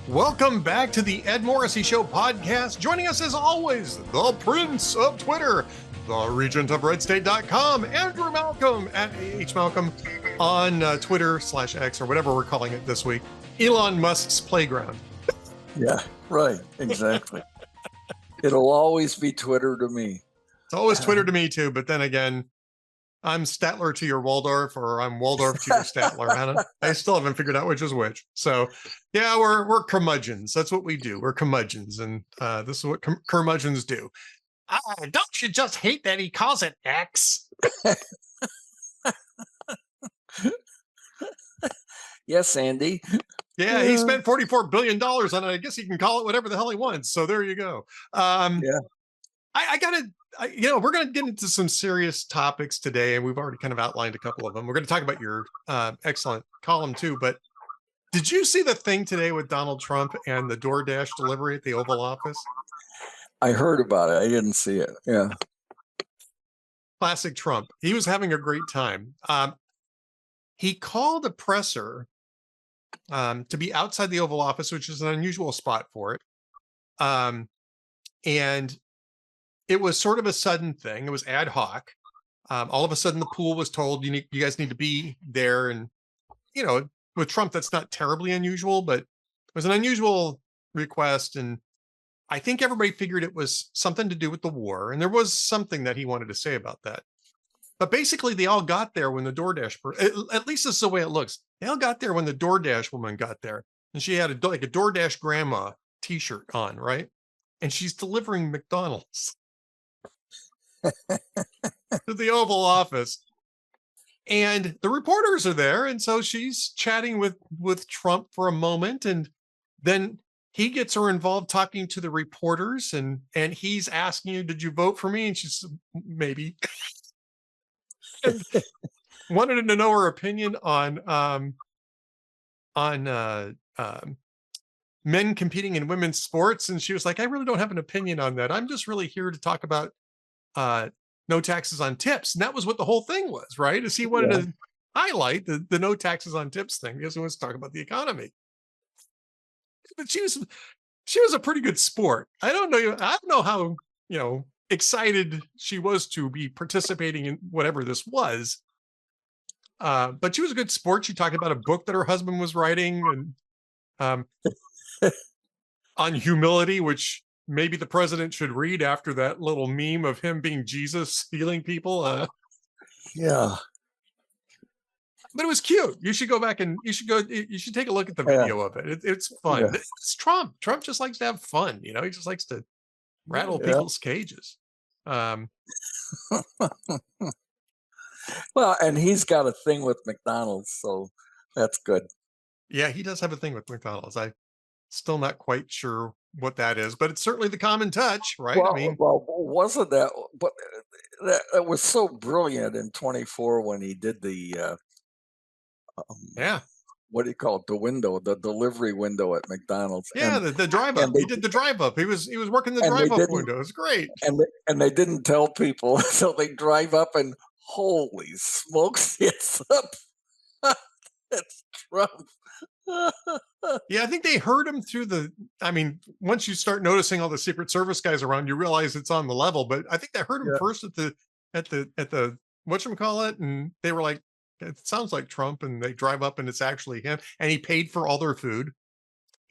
Welcome back to the Ed Morrissey Show podcast. Joining us as always, the Prince of Twitter, the Regent of RedState.com, Andrew Malcolm at AH Malcolm on Twitter/X or whatever we're calling it this week. Elon Musk's playground. Yeah, right. Exactly. It'll always be Twitter to me. It's always Twitter to me too, but then again, I'm Statler to your Waldorf, or I'm Waldorf to your Statler. I still haven't figured out which is which. So, yeah, we're curmudgeons. That's what we do. We're curmudgeons, and this is what curmudgeons do. Don't you just hate that he calls it X? Yes, Andy. Yeah, he spent $44 billion on it. I guess he can call it whatever the hell he wants. So there you go. Yeah. We're going to get into some serious topics today, and we've already kind of outlined a couple of them. We're going to talk about your excellent column too, but did you see the thing today with Donald Trump and the DoorDash delivery at the Oval Office? I heard about it. I didn't see it. Yeah. Classic Trump. He was having a great time. He called a presser to be outside the Oval Office, which is an unusual spot for it. And it was sort of a sudden thing. It was ad hoc. All of a sudden, the pool was told, you guys need to be there. And, with Trump, that's not terribly unusual, but it was an unusual request. And I think everybody figured it was something to do with the war. And there was something that he wanted to say about that. But basically, they all got there when the DoorDash, at least this is the way it looks. They all got there when the DoorDash woman got there. And she had a DoorDash grandma t-shirt on, right? And she's delivering McDonald's to the Oval Office. And the reporters are there. And so she's chatting with Trump for a moment. And then he gets her involved talking to the reporters. And he's asking you, did you vote for me? And she's maybe. And wanted to know her opinion on men competing in women's sports. And she was like, I really don't have an opinion on that. I'm just really here to talk about no taxes on tips. And that was what the whole thing was, right? Is he wanted to highlight the no taxes on tips thing because he wants to talk about the economy. But she was a pretty good sport. I don't know how, excited she was to be participating in whatever this was. But she was a good sport. She talked about a book that her husband was writing and on humility, which maybe the president should read after that little meme of him being Jesus healing people. Yeah. But it was cute. You should go back and you should take a look at the video of it. It's fun. Yeah. It's Trump. Trump just likes to have fun. He just likes to rattle people's cages. Well, and he's got a thing with McDonald's, so that's good. Yeah, he does have a thing with McDonald's. I still not quite sure what that is, but it's certainly the common touch, right? Well, wasn't that? But that was so brilliant in 24 when he did the what do you call it? The delivery window at McDonald's. Yeah, the drive up. He did the drive up. He was working the drive up window. It was great. And they didn't tell people, so they drive up and holy smokes, it's up. It's Trump. Yeah, I think they heard him through once you start noticing all the Secret Service guys around, you realize it's on the level. But I think they heard him first at the whatchamacallit, and they were like, it sounds like Trump, and they drive up and it's actually him, and he paid for all their food.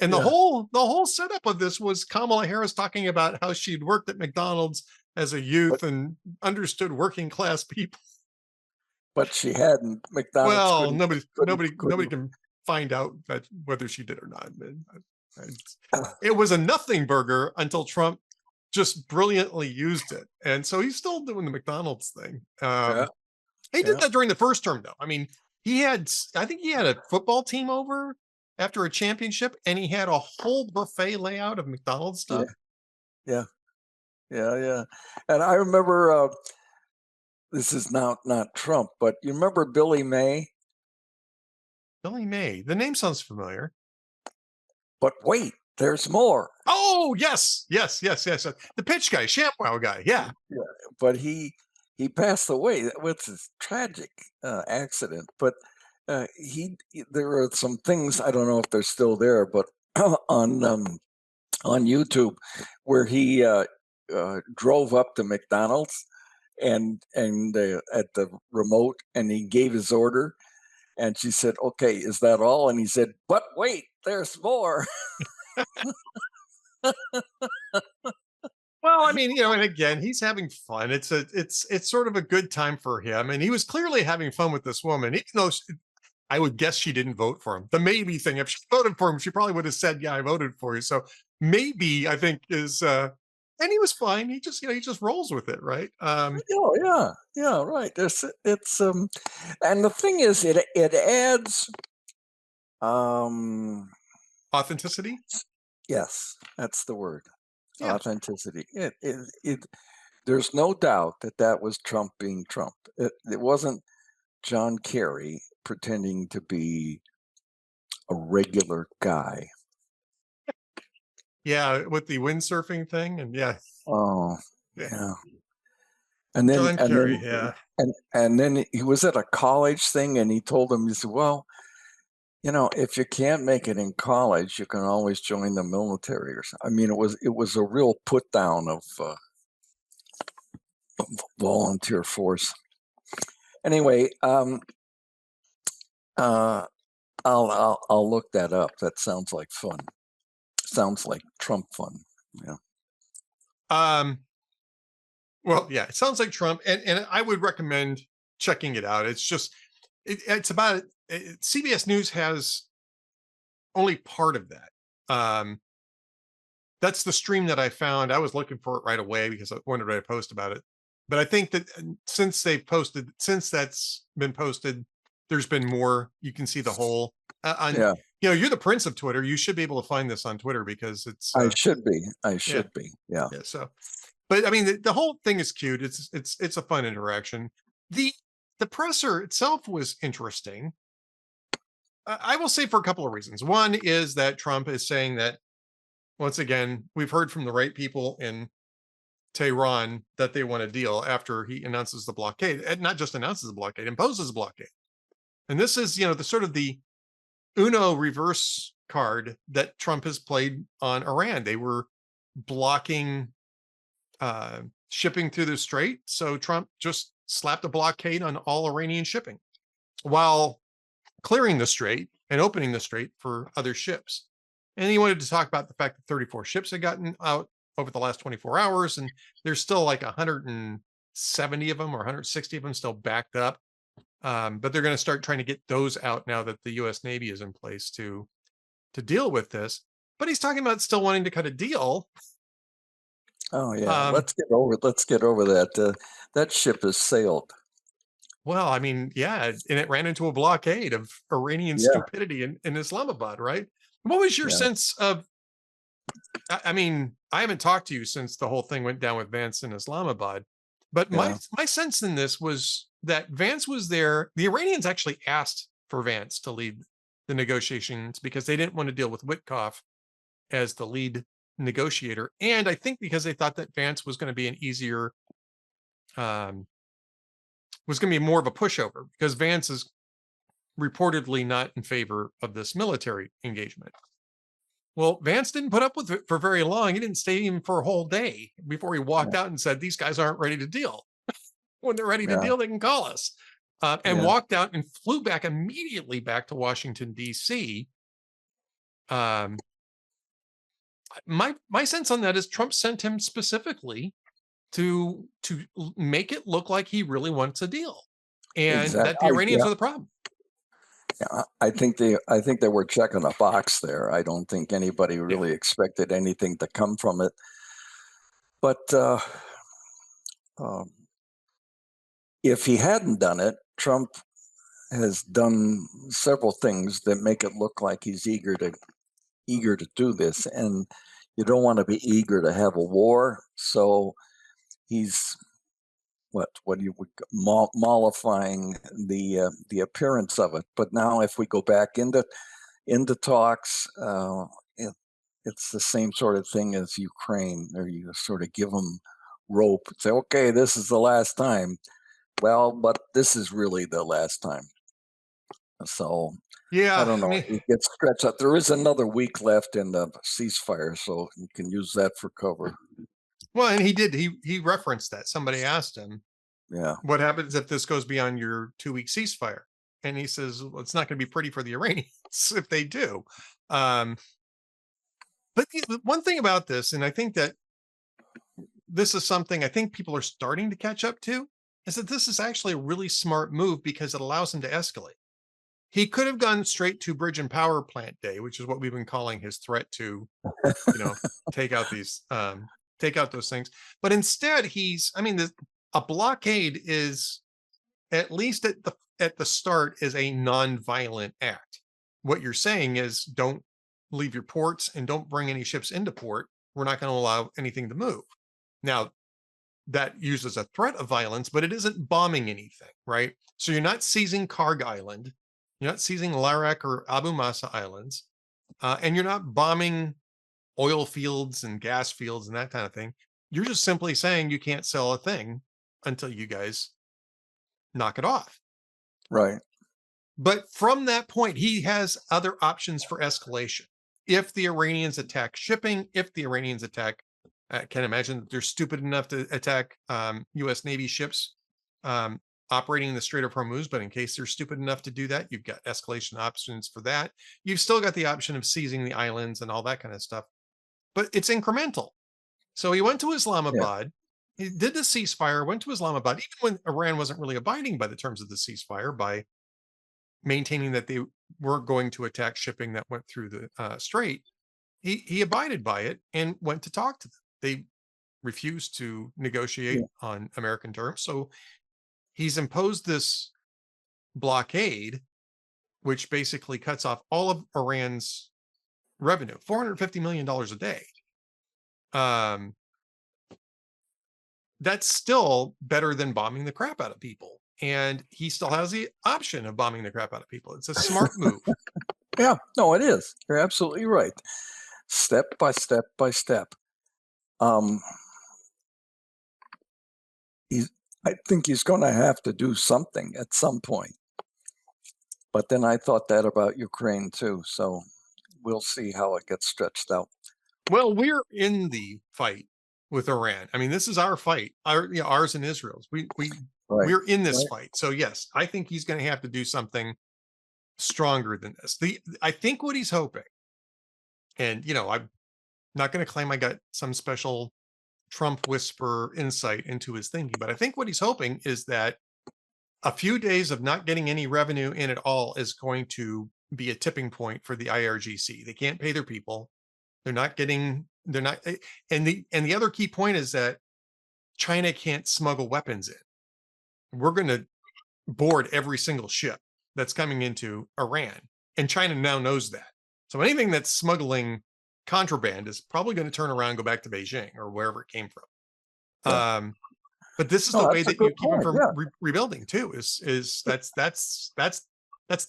And the whole setup of this was Kamala Harris talking about how she'd worked at McDonald's as a youth and understood working class people. But she hadn't. McDonald's. Well, nobody can find out that whether she did or not. It was a nothing burger until Trump just brilliantly used it, and so he's still doing the McDonald's thing. He did that during the first term, though. I mean, I think he had a football team over after a championship, and he had a whole buffet layout of McDonald's stuff. Yeah. And I remember, this is not Trump, but you remember Billy May? Billy May. The name sounds familiar. But wait, there's more. Oh, yes. The pitch guy, ShamWow guy. Yeah. But he passed away. That was his tragic accident. But there are some things, I don't know if they're still there, but on YouTube where he drove up to McDonald's and at the remote, and he gave his order, and she said, "Okay, is that all?" And he said, "But wait, there's more." Well, I mean, and again, he's having fun. It's sort of a good time for him, and he was clearly having fun with this woman, even though I would guess she didn't vote for him. The maybe thing, if she voted for him, she probably would have said, "Yeah, I voted for you." So maybe I think is, and he was fine. He just rolls with it, right? Oh yeah, yeah, right. It's and the thing is, it adds um Authenticity. yes, that's the word, Yeah, authenticity. It there's no doubt that that was Trump being Trump. It wasn't John Kerry pretending to be a regular guy. yeah, with the windsurfing thing, and yeah, Oh, yeah. yeah. And then John and Kerry, then yeah. and then he was at a college thing, and he told him, he said, "Well, if you can't make it in college, you can always join the military or something." I mean, it was a real put down of volunteer force. Anyway, uh, I'll look that up. That sounds like fun. Sounds like Trump fun. Yeah. Um, well, yeah, it sounds like Trump, and I would recommend checking it out. It's just it's about CBS News has only part of that. That's the stream that I found. I was looking for it right away because I wondered I'd post about it. But I think that since that's been posted, there's been more. You can see the whole. On Yeah. you're the prince of Twitter. You should be able to find this on Twitter because it's I should be. I yeah, should be. Yeah. yeah. So, but I mean, the whole thing is cute. It's a fun interaction. The the presser itself was interesting. I will say for a couple of reasons. One is that Trump is saying that once again, we've heard from the right people in Tehran that they want a deal after he announces the blockade, and not just announces the blockade, imposes a blockade. And this is, the sort of the Uno reverse card that Trump has played on Iran. They were blocking shipping through the strait, so Trump just slapped a blockade on all Iranian shipping while clearing the strait and opening the strait for other ships. And he wanted to talk about the fact that 34 ships had gotten out over the last 24 hours, and there's still like 170 of them or 160 of them still backed up. But they're going to start trying to get those out now that the U.S. Navy is in place to deal with this. But he's talking about still wanting to cut a deal. Oh yeah. Um, Let's get over that. That ship has sailed. well, I mean, yeah, and it ran into a blockade of Iranian Yeah. stupidity in Islamabad, right? What was your Yeah. sense of I mean, I haven't talked to you since the whole thing went down with Vance in Islamabad, but my Yeah. my sense in this was that Vance was there. The Iranians actually asked for Vance to lead the negotiations because they didn't want to deal with Witkoff as the lead negotiator, and I think because they thought that Vance was going to be an easier, was going to be more of a pushover because Vance is reportedly not in favor of this military engagement. Well, Vance didn't put up with it for very long. He didn't stay even for a whole day before he walked Yeah. out and said, "These guys aren't ready to deal. When they're ready to Yeah. deal, they can call us." And Yeah. walked out and flew back immediately back to Washington, D.C. Um, my sense on that is Trump sent him specifically to make it look like he really wants a deal, and that the Exactly. Iranians Yeah. are the problem. Yeah. I think they were checking a box there. I don't think anybody Yeah, really expected anything to come from it. But um, if he hadn't done it, Trump has done several things that make it look like he's eager to do this, and you don't want to be eager to have a war. So he's what you would mollifying the appearance of it. But now, if we go back into talks, it's the same sort of thing as Ukraine, or you sort of give them rope, say, okay, this is the last time. Well, but this is really the last time. So I Yeah, don't I know. mean, It gets stretched out. There is another week left in the ceasefire, so you can use that for cover. well, and he did. He referenced that. Somebody asked him, Yeah. "What happens if this goes beyond your 2 week ceasefire?" And he says, "Well, it's not going to be pretty for the Iranians if they do." Um, but the one thing about this, and I think that this is something I think people are starting to catch up to, is that this is actually a really smart move because it allows him to escalate. He could have gone straight to bridge and power plant day, which is what we've been calling his threat to, you know, take out these, take out those things. But instead, I mean, a blockade is at least at the start is a non-violent act. What you're saying is don't leave your ports and don't bring any ships into port. We're not going to allow anything to move. Now, that uses a threat of violence, but it isn't bombing anything, right? So you're not seizing Karg Island, you're not seizing Larak or Abu Masa Islands, and you're not bombing oil fields and gas fields and that kind of thing. You're just simply saying you can't sell a thing until you guys knock it off. Right. But from that point, he has other options for escalation. If the Iranians attack shipping, if the Iranians attack, I can imagine that they're stupid enough to attack U.S. Navy ships operating in the Strait of Hormuz. But in case they're stupid enough to do that, you've got escalation options for that. You've still got the option of seizing the islands and all that kind of stuff. But it's incremental. So he went to Yeah. Islamabad. He did the ceasefire, went to Islamabad, even when Iran wasn't really abiding by the terms of the ceasefire by maintaining that they weren't going to attack shipping that went through the strait. He abided by it and went to talk to them. They refused to negotiate Yeah. on American terms. So he's imposed this blockade, which basically cuts off all of Iran's revenue, $450 million a day. Um, that's still better than bombing the crap out of people. And he still has the option of bombing the crap out of people. It's a smart move. Yeah. No, it is. You're absolutely right. Step by step by step. Um, he's, I think he's going to have to do something at some point. But then I thought that about Ukraine too. So we'll see how it gets stretched out. Well, we're in the fight with Iran. I mean, this is our fight, ours and Israel's. Right. We're in this Right. fight. So yes, I think he's going to have to do something stronger than this. I think what he's hoping, and I'm not going to claim I got some special Trump whisper insight into his thinking, but I think what he's hoping is that a few days of not getting any revenue in at all is going to be a tipping point for the IRGC. They can't pay their people. They're not, and the other key point is that China can't smuggle weapons in. We're going to board every single ship that's coming into Iran. And China now knows that. So anything that's smuggling contraband is probably going to turn around and go back to Beijing or wherever it came from. Yeah. But this is No, the way that's a that you good keep them point. from Yeah. rebuilding too. Is that's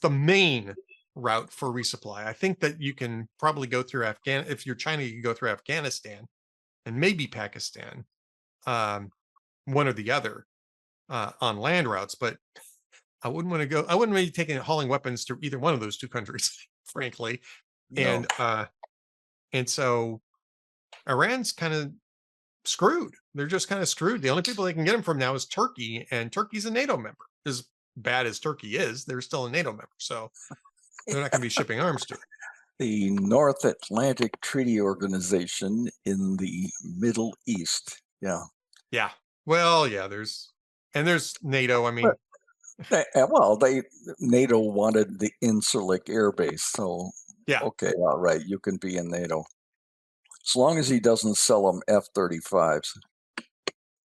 the main route for resupply. I think that you can probably go through if you're China, you can go through Afghanistan and maybe Pakistan, one or the other on land routes. But I wouldn't want to go. I wouldn't be hauling weapons to either one of those two countries, frankly. No. And so Iran's kind of screwed. They're just kind of screwed. The only people they can get them from now is Turkey, and Turkey's a NATO member. As bad as Turkey is, they're still a NATO member, so they're not going to be shipping arms to it. The North Atlantic Treaty Organization in the Middle East. Yeah. Yeah. Well, yeah. There's NATO. I mean, Well, NATO wanted the Incirlik Air Base, so yeah. okay, all right, you can be in NATO as long as he doesn't sell them F-35s.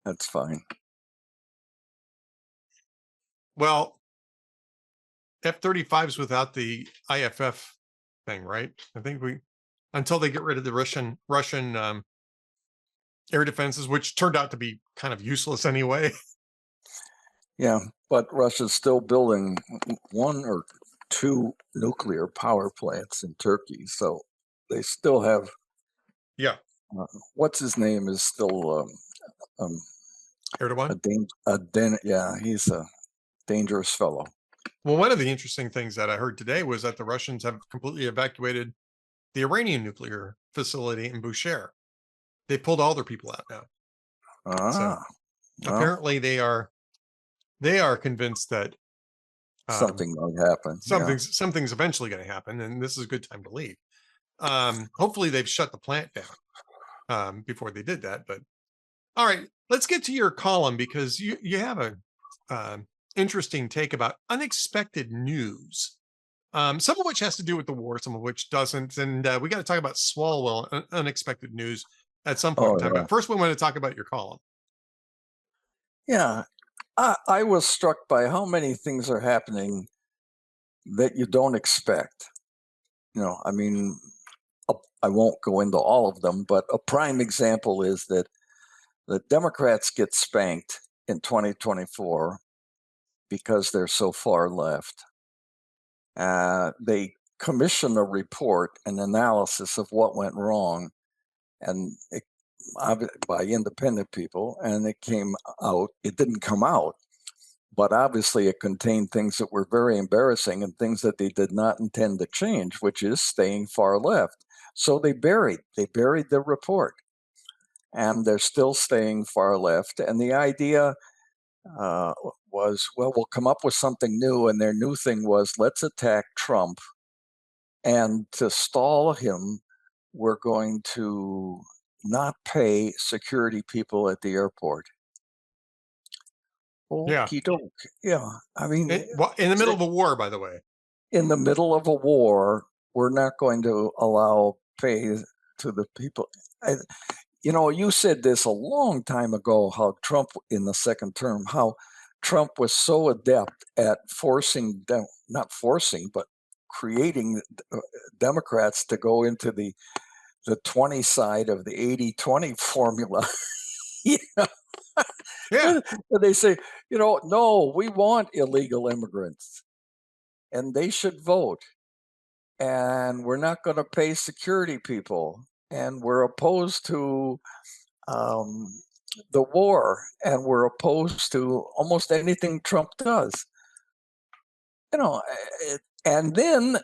That's fine. Well, F-35s without the IFF thing, right? I think until they get rid of the Russian air defenses, which turned out to be kind of useless anyway. Yeah, but Russia's still building one or two nuclear power plants in Turkey, so they still have. Yeah. What's his name is still Erdogan. yeah, he's a dangerous fellow. Well, one of the interesting things that I heard today was that the Russians have completely evacuated the Iranian nuclear facility in Bushehr. They pulled all their people out now. So Ah, well, apparently they are convinced that something might happen. Yeah. something's eventually going to happen, and this is a good time to leave. Hopefully they've shut the plant down before they did that. But all right, let's get to your column because you have a interesting take about unexpected news. Some of which has to do with the war, some of which doesn't. And we got to talk about Swalwell, unexpected news at some point Oh, in time. yeah. But first, we want to talk about your column. Yeah. I was struck by how many things are happening that you don't expect. I mean, I won't go into all of them, but a prime example is that the Democrats get spanked in 2024 because they're so far left. They commission a report, an analysis of what went wrong, and by independent people, and it came out. It didn't come out, but obviously it contained things that were very embarrassing and things that they did not intend to change, which is staying far left. So they buried the report, and they're still staying far left. And the idea was, well, we'll come up with something new, and their new thing was, let's attack Trump, and to stall him, we're going to not pay security people at the airport. Yeah. Okie doke. Yeah. I mean, In the middle of a war, by the way. in the middle of a war, we're not going to allow pay to the people. You said this a long time ago, how Trump in the second term, how Trump was so adept at not forcing, but creating Democrats to go into the 20 side of the 80-20 formula. Yeah. And they say, no, we want illegal immigrants and they should vote. And we're not going to pay security people. And we're opposed to the war. And we're opposed to almost anything Trump does. And then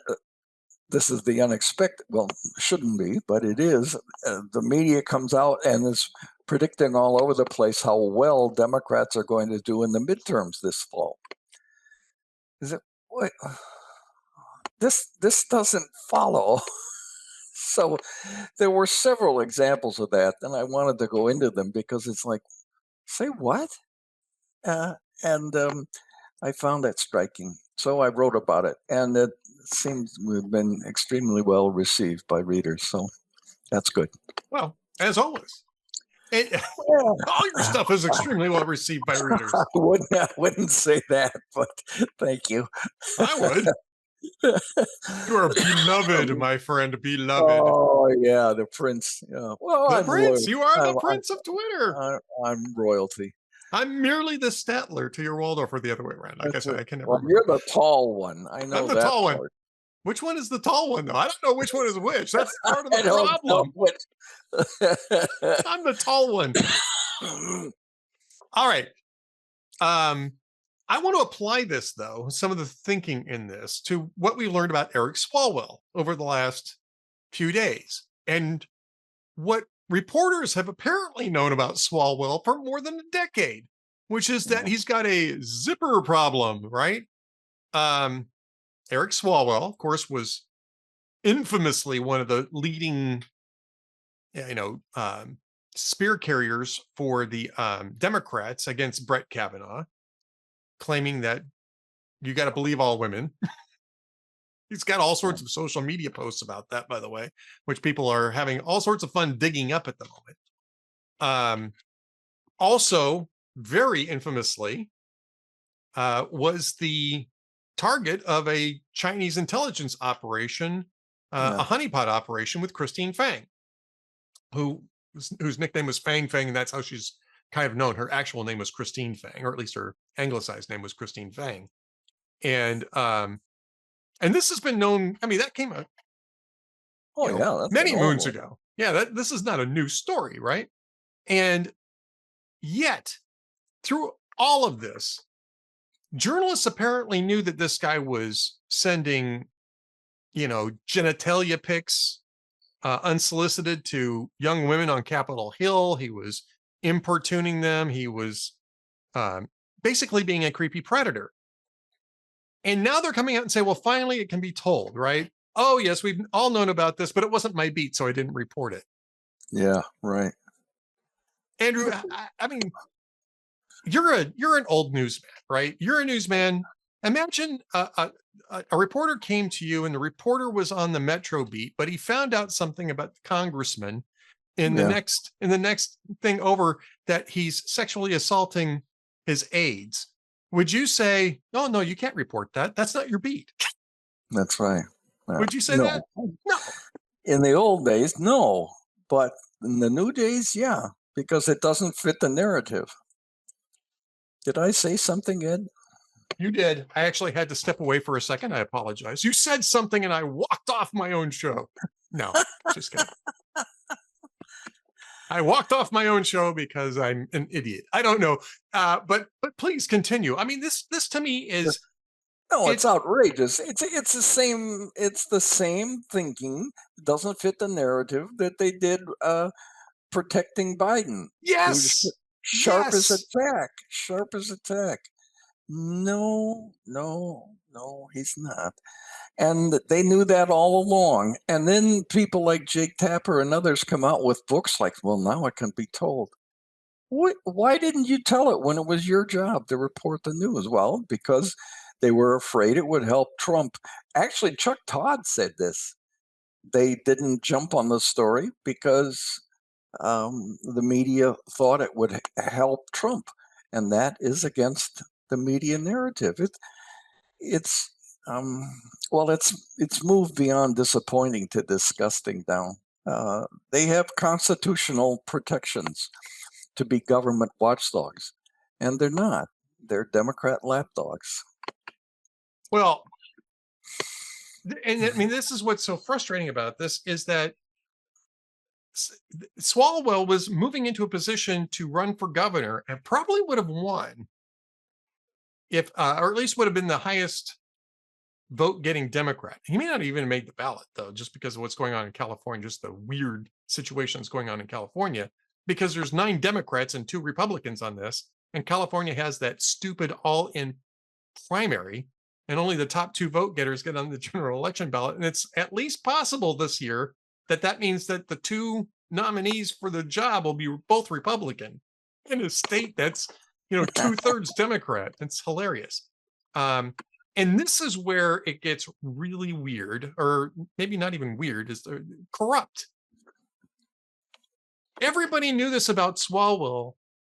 this is the unexpected. Well, shouldn't be, but it is. The media comes out and is predicting all over the place how well Democrats are going to do in the midterms this fall. Wait, this doesn't follow. So there were several examples of that, and I wanted to go into them because it's like, say what? And I found that striking. So I wrote about it, and it seems to have been extremely well received by readers. So that's good. Well, as always. All your stuff is extremely well received by readers. I wouldn't say that, but thank you. I would. You are beloved, my friend, beloved. Oh yeah, the prince. Yeah. Well, The I'm prince. royal. You are the prince of Twitter. I'm royalty. I'm merely the Statler to your Waldorf, or the other way around. Like I said, I can never. Well, you're the tall one. I know I'm the that tall part. one. Which one is the tall one, though? I don't know which one is which. That's part of the problem. I'm the tall one. All right. I want to apply this, though, some of the thinking in this to what we learned about Eric Swalwell over the last few days and what reporters have apparently known about Swalwell for more than a decade, which is that he's got a zipper problem, right? Eric Swalwell, of course, was infamously one of the leading, spear carriers for the Democrats against Brett Kavanaugh, claiming that you got to believe all women. He's got all sorts of social media posts about that, by the way, which people are having all sorts of fun digging up at the moment. Also, very infamously, was the target of a Chinese intelligence operation, a honeypot operation with Christine Fang, whose nickname was Fang Fang, and that's how she's kind of known. Her actual name was Christine Fang, or at least her anglicized name was Christine Fang. And this has been known. I mean, that came out many moons ago. Yeah, this is not a new story, right? And yet, through all of this, journalists apparently knew that this guy was sending, genitalia pics unsolicited to young women on Capitol Hill. He was importuning them. He was basically being a creepy predator. And now they're coming out and say, well, finally it can be told, right? Oh, yes, we've all known about this, but it wasn't my beat, so I didn't report it. Yeah, right. Andrew, I mean, you're an old newsman, right? You're a newsman. Imagine a reporter came to you, and the reporter was on the Metro beat, but he found out something about the congressman in the Yeah, next thing over, that he's sexually assaulting his aides. Would you say, oh no, you can't report that? That's not your beat. that's right. Would you say that? No, No. in the old days, no, but in the new days, yeah, because it doesn't fit the narrative. Did I say something, Ed? You did. I actually had to step away for a second. I apologize. You said something and I walked off my own show. No, just kidding. I walked off my own show because I'm an idiot. I don't know. But please continue. I mean, this to me is No, it's outrageous. It's the same thinking. It doesn't fit the narrative that they did protecting Biden. He was yes. sharp as Yes. attack. Sharp as attack. No, no, no, he's not. And they knew that all along. And then people like Jake Tapper and others come out with books like, well, now it can be told. Why didn't you tell it when it was your job to report the news? Well, because they were afraid it would help Trump. Actually, Chuck Todd said this. They didn't jump on the story because the media thought it would help Trump. And that is against the media narrative. It's well, it's moved beyond disappointing to disgusting now. They have constitutional protections to be government watchdogs, and they're not. They're Democrat lapdogs. Well, and I mean, this is what's so frustrating about this, is that Swalwell was moving into a position to run for governor and probably would have won if, or at least would have been the highest vote getting Democrat. He may not even have made the ballot, though, just because of what's going on in California, just the weird situations going on in California, because there's 9 Democrats and 2 Republicans on this. And California has that stupid all in primary, and only the top 2 vote getters get on the general election ballot. And it's at least possible this year that means that the 2 nominees for the job will be both Republican in a state that's, 2/3 Democrat. It's hilarious. And this is where it gets really weird, or maybe not even weird, is corrupt. Everybody knew this about Swalwell,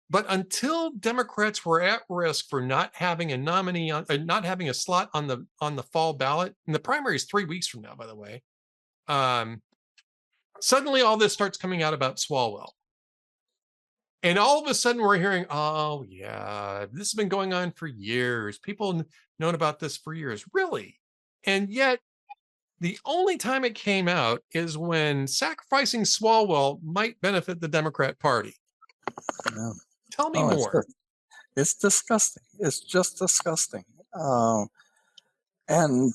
but until Democrats were at risk for not having a nominee, not having a slot on the fall ballot, and the primary is 3 weeks from now, by the way. Suddenly, all this starts coming out about Swalwell, and all of a sudden, we're hearing, "Oh yeah, this has been going on for years. People known about this for years, really." And yet, the only time it came out is when sacrificing Swalwell might benefit the Democrat Party. Yeah. Tell me Oh, more. it's disgusting. It's just disgusting. And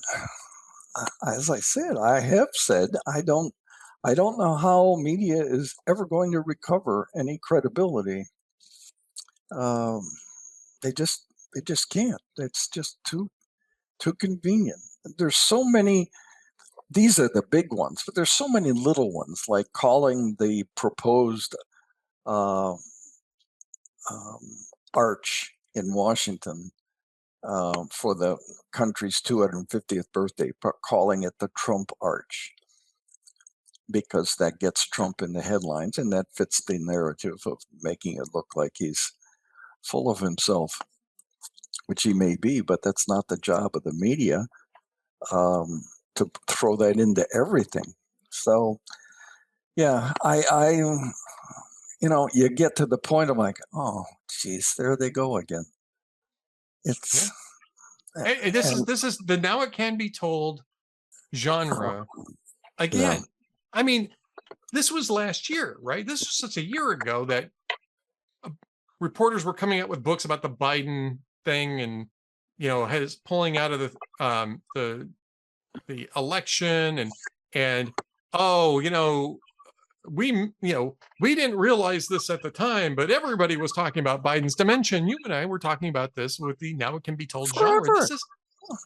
as I said, I have said, I don't know how media is ever going to recover any credibility. They just can't. It's just too convenient. There's so many. These are the big ones, but there's so many little ones, like calling the proposed um, arch in Washington for the country's 250th birthday, calling it the Trump Arch, because that gets Trump in the headlines and that fits the narrative of making it look like he's full of himself, which he may be, but that's not the job of the media, to throw that into everything. So, yeah, you get to the point of like, oh, geez, there they go again. It's Hey, this is the now it can be told genre again. Yeah. I mean, this was last year, right? This was such a year ago that reporters were coming out with books about the Biden thing, and has pulling out of the election, and oh, we didn't realize this at the time, but everybody was talking about Biden's dementia. And you and I were talking about this with the now it can be told genre. Forever.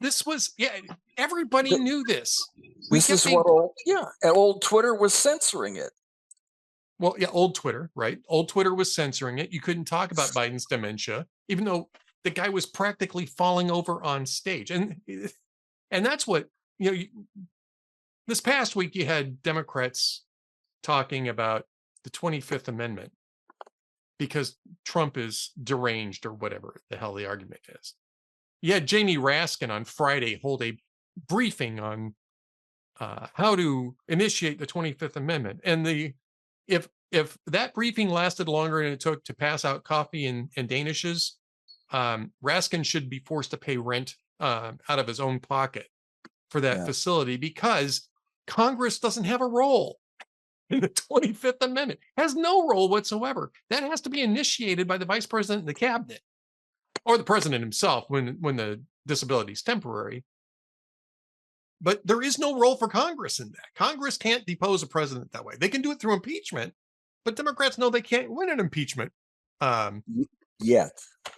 This was everybody knew this. This is what old Twitter was censoring it. Well, yeah, old Twitter, right? Old Twitter was censoring it. You couldn't talk about Biden's dementia, even though the guy was practically falling over on stage. And that's what, this past week you had Democrats talking about the 25th Amendment because Trump is deranged or whatever the hell the argument is. You had Jamie Raskin on Friday hold a briefing on how to initiate the 25th Amendment. And if that briefing lasted longer than it took to pass out coffee and Danishes, Raskin should be forced to pay rent out of his own pocket for that facility, because Congress doesn't have a role in the 25th Amendment. Has no role whatsoever. That has to be initiated by the vice president and the cabinet, or the president himself when the disability is temporary. But there is no role for Congress in that. Congress can't depose a president that way. They can do it through impeachment, but Democrats know they can't win an impeachment. Yet.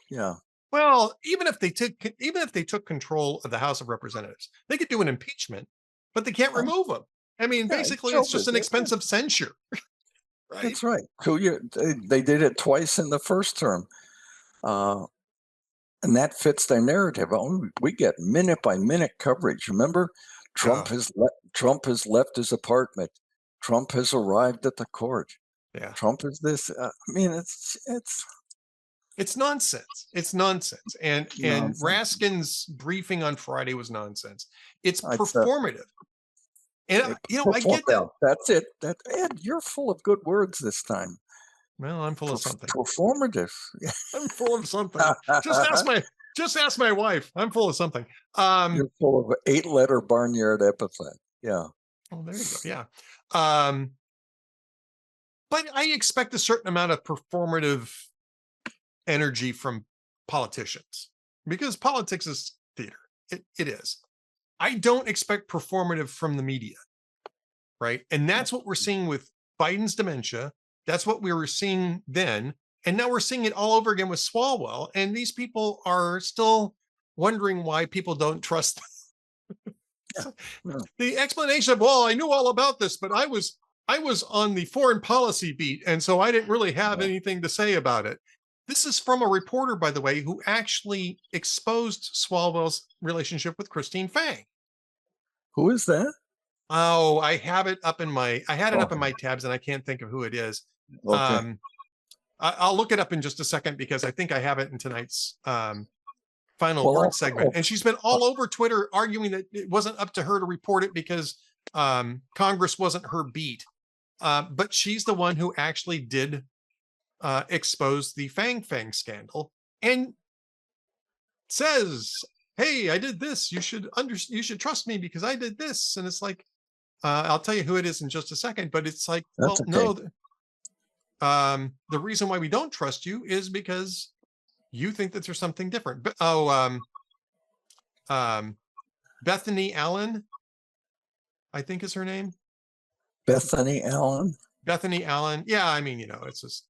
Yeah. Well, even if they took control of the House of Representatives, they could do an impeachment, but they can't remove them. I mean, basically, it's just an expensive censure. Right? That's right. So they did it twice in the first term. And that fits their narrative. We get minute by minute coverage. Remember, Trump has left his apartment. Trump has arrived at the court. Yeah. Trump is this. I mean, it's nonsense. It's nonsense. And Raskin's briefing on Friday was nonsense. It's performative. And I get that. That's it. Ed, you're full of good words this time. Well, I'm full of something. Performative. I'm full of something. Just ask my wife. I'm full of something. You're full of 8-letter barnyard epithet. Yeah. Oh, there you go. Yeah. But I expect a certain amount of performative energy from politicians, because politics is theater. It is. I don't expect performative from the media. Right. And that's what we're seeing with Biden's dementia. That's what we were seeing then. And now we're seeing it all over again with Swalwell. And these people are still wondering why people don't trust them. The explanation of, well, I knew all about this, but I was on the foreign policy beat, and so I didn't really have anything to say about it. This is from a reporter, by the way, who actually exposed Swalwell's relationship with Christine Fang. Who is that? Oh, I have it up in my up in my tabs, and I can't think of who it is. Okay. I'll look it up in just a second, because I think I have it in tonight's final word segment. And she's been all over Twitter arguing that it wasn't up to her to report it because Congress wasn't her beat. But she's the one who actually did expose the Fang scandal, and says, hey, I did this. You should trust me because I did this. And it's like, I'll tell you who it is in just a second, but it's like, That's no, the reason why we don't trust you is because you think that there's something different. But Bethany Allen, I think is her name. Bethany Allen. Bethany Allen. Yeah, I mean, it's just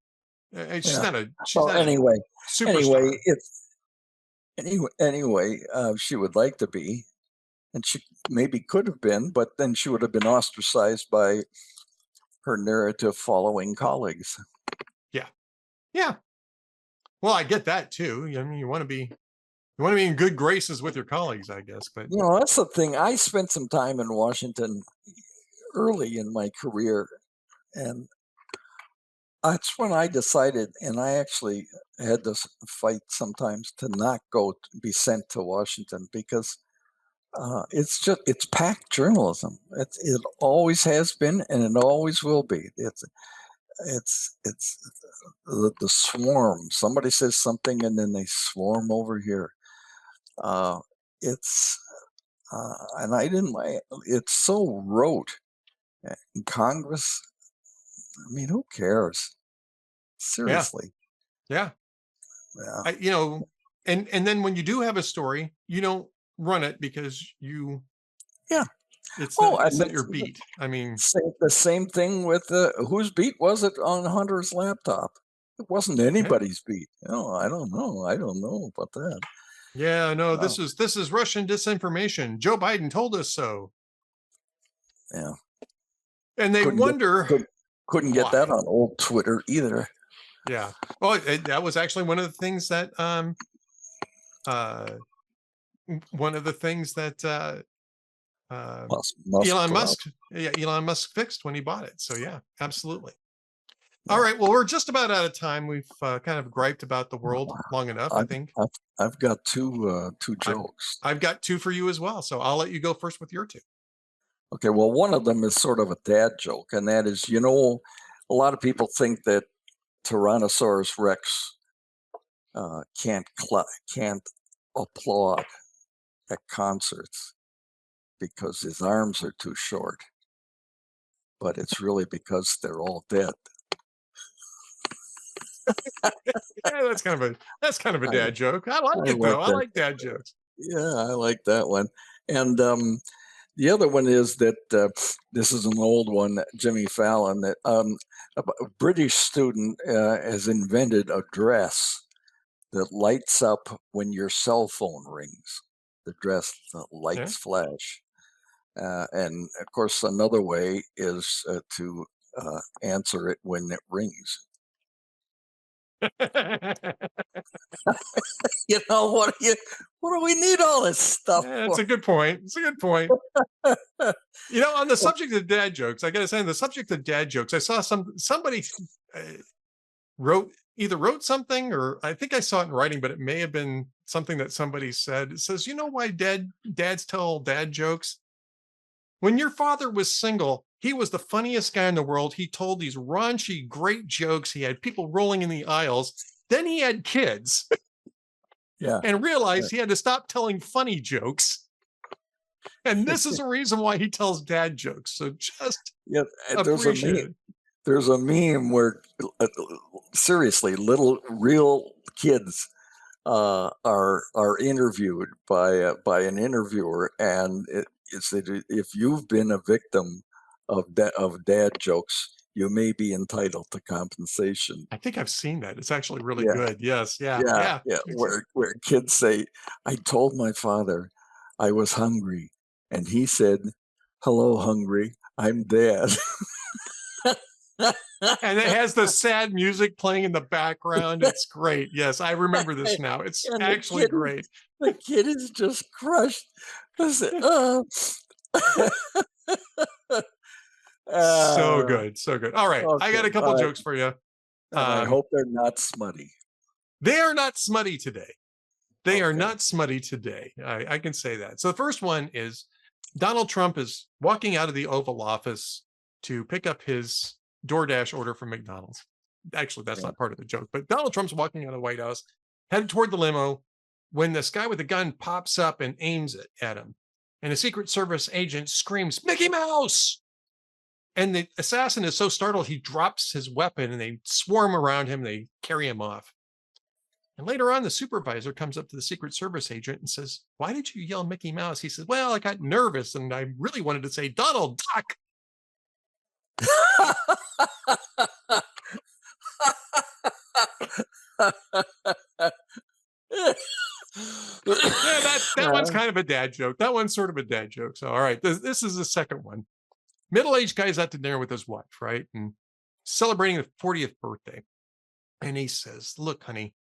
she's not a. Anyway, anyway, she would like to be, and she maybe could have been, but then she would have been ostracized by her narrative following colleagues. Yeah. Well, I get that too. I mean, you want to be in good graces with your colleagues, I guess. But that's the thing. I spent some time in Washington early in my career, and that's when I decided, and I actually had to fight sometimes to not be sent to Washington, because it's packed journalism. It always has been, and it always will be. It's the swarm. Somebody says something, and then they swarm over here. And I didn't like. It's so rote. In Congress, I mean, who cares? Seriously. Yeah. And then when you do have a story, you don't run it because Yeah. it's Oh, not your beat. I mean, the same thing with whose beat was it on Hunter's laptop? It wasn't yeah, anybody's beat. Oh, I don't know. I don't know about that. yeah, no, Oh, this is Russian disinformation. Joe Biden told us so. yeah. And they Couldn't get wonder couldn't get that why. on old Twitter either. Yeah. Well, that was actually one of the things that uh one of the things that Musk Elon put out. Musk, yeah, Elon Musk fixed when he bought it. So yeah, absolutely. All Yeah. right. Well, we're just about out of time. We've kind of griped about the world long enough, I I've, think. I've, I've got two I've jokes. I've got two for you as well. So I'll let you go first with your two. Okay, well, one of them is sort of a dad joke, and that is, a lot of people think that Tyrannosaurus Rex can't applaud at concerts because his arms are too short, but it's really because they're all dead. Yeah, that's kind of a I, dad joke. I like I it like though. I that. like dad jokes. Yeah, I like that one. And the other one is that this is an old one, Jimmy Fallon, that a British student has invented a dress that lights up when your cell phone rings. The dress, the Yeah. lights flash. And of course, another way is to answer it when it rings. What do we need all this stuff That's for? a good point. It's a good point. On the subject of dad jokes, I got to say, on the subject of dad jokes, I saw somebody uh, wrote something, or I think I saw it in writing, but it may have been something that somebody said. It says, you know why dads tell dad jokes? When your father was single, he was the funniest guy in the world. He told these raunchy, great jokes. He had people rolling in the aisles. Then he had kids Yeah. and realized he had to stop telling funny jokes. And this is the reason why he tells dad jokes. So just Yeah, there's a appreciate meme. it. There's a meme where, seriously, little real kids are interviewed by an interviewer, and it said, if you've been a victim of dad jokes, you may be entitled to compensation. I think I've seen that. It's actually really Yeah, good. Yes. Yeah. yeah, Yeah. yeah. Where kids say, "I told my father I was hungry, and he said, 'Hello, hungry. I'm dad.'" And it has the sad music playing in the background. It's great. Yes, I remember this now. It's And actually great. the kid is just crushed. I said, So uh, good. So good. All right. I okay, got a couple all right. jokes for you. And I hope they're not smutty. They are not smutty today. They are Okay. not smutty today. I can say that. So the first one is Donald Trump is walking out of the Oval Office to pick up his DoorDash order from McDonald's. Actually, that's Yeah. not part of the joke, but Donald Trump's walking out of the White House, headed toward the limo, when this guy with a gun pops up and aims it at him. And a Secret Service agent screams, "Mickey Mouse!" And the assassin is so startled, he drops his weapon and they swarm around him. They carry him off. And later on, the supervisor comes up to the Secret Service agent and says, "Why did you yell Mickey Mouse?" He says, "Well, I got nervous and I really wanted to say Donald Duck." Yeah, that one's kind of a dad joke. That one's sort of a dad joke. So, all right, this is the second one. Middle-aged guy's out to dinner with his wife, right? And celebrating the 40th birthday. And he says, "Look, honey,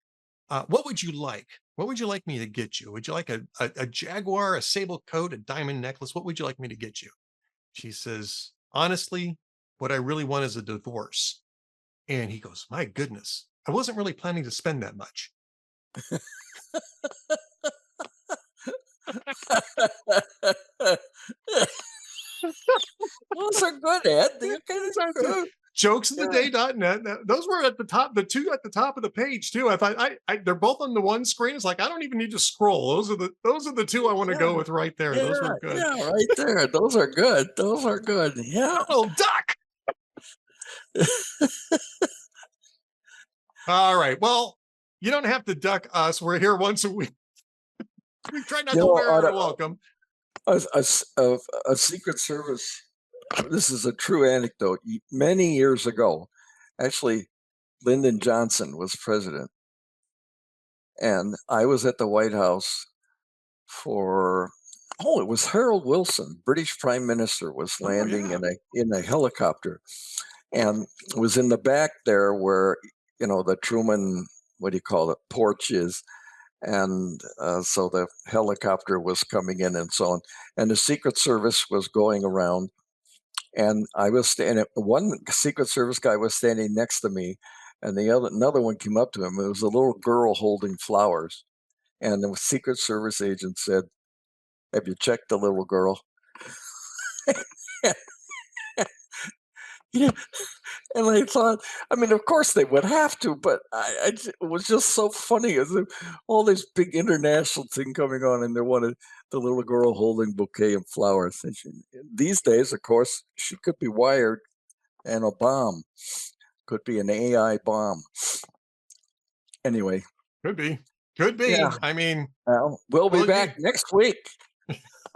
what would you like? What would you like me to get you? Would you like a Jaguar, a sable coat, a diamond necklace? What would you like me to get you?" She says, "Honestly, what I really want is a divorce." And he goes, "My goodness, I wasn't really planning to spend that much." Those are good, Ed. They're kind of good. Jokesoftheday.net. Those were at the top, the two at the top of the page too. I thought they're both on the one screen. It's like I don't even need to scroll. Those are the two I want to Yeah, go with right there. yeah, Those were good. yeah, right there. Those are good. Those are good. Yeah. Donald Duck. All right. Well, You don't have to duck us. We're here once a week. We try not You to know, wear our welcome. a Secret Service. This is a true anecdote. Many years ago, actually, Lyndon Johnson was president, and I was at the White House for. Oh, it was Harold Wilson, British Prime Minister, was Oh, landing yeah. in a helicopter, and was in the back there where the Truman, what do you call it, porch is, and so the helicopter was coming in and so on, and the Secret Service was going around, and I was standing. One Secret Service guy was standing next to me, and another one came up to him. It was a little girl holding flowers, and the Secret Service agent said, "Have you checked the little girl?" Yeah. And I thought, I mean, of course they would have to, but it was just so funny as if all this big international thing coming on, and they wanted the little girl holding bouquet of flowers. And these days, of course, she could be wired, and a bomb could be an AI bomb. Anyway, Could be. Could yeah, be. I mean, we'll be well, back next week.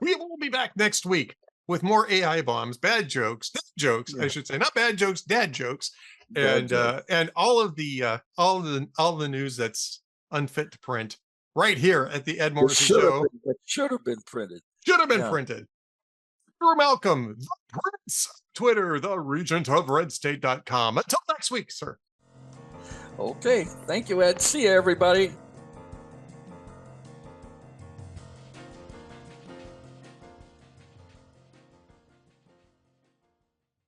we will be back next week with more AI bombs, bad jokes, I Yeah, should say, not bad jokes, dad jokes, bad joke. and all of the news that's unfit to print right here at the Ed Morrissey Show. It should have been printed. Should have been Yeah. printed. Drew Malcolm, the Prince, Twitter, the regent of redstate.com. Until next week, sir. Okay. Thank you, Ed. See you, everybody.